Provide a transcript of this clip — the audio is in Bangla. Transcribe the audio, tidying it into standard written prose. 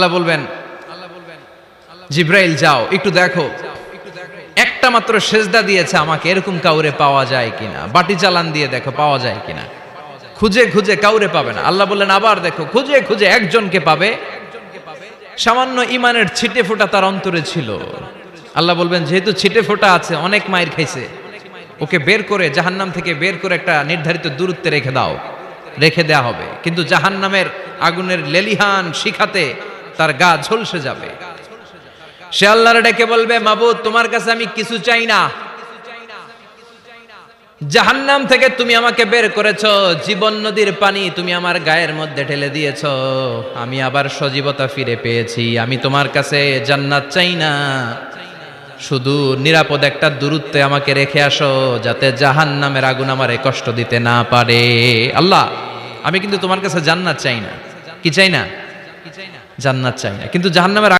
আল্লাহ বলবেন, জিব্রাইল যাও একটু দেখো, একটা মাত্র সেজদা দিয়েছে আমাকে, এরকম কাউরে পাওয়া যায় কিনা। বাটি চালান দিয়ে দেখো পাওয়া যায় কিনা। খুঁজে খুঁজে কাউরে পাবে না। আল্লাহ বললেন আবার দেখো, খুঁজে খুঁজে একজনকে পাবে, সামান্য ইমানের ছিটে ফোঁটা তার অন্তরে ছিল। আল্লাহ বলবেন যেহেতু ছিটে ফোঁটা আছে, অনেক মায়ের খাইছে, ওকে বের করে জাহান্নাম থেকে বের করে একটা নির্ধারিত দূরত্বে রেখে দাও। রেখে দেয়া হবে, কিন্তু জাহান্নামের আগুনের লেলিহান শিখাতে তার গা ঝলসে যাবে। সে আল্লাহর ডেকে বলবে, মাবুদ তোমার কাছে আমি কিছু চাই না, জাহান্নাম থেকে তুমি আমাকে বের করেছো, জীবন নদীর পানি তুমি আমার গায়ের মধ্যে ঢেলে দিয়েছো, আমি আবার সজীবতা ফিরে পেয়েছি। আমি তোমার কাছে জান্নাত চাই না, শুধু নিরাপদ একটা দূরত্বে আমাকে রেখে আসো, যাতে জাহান্নামের আগুন আমারে কষ্ট দিতে না পারে। আল্লাহ আমি কিন্তু তোমার কাছে জান্নাত চাই না। কি চাই না? জান্নাত চাই না, কিন্তু জাহান্নামের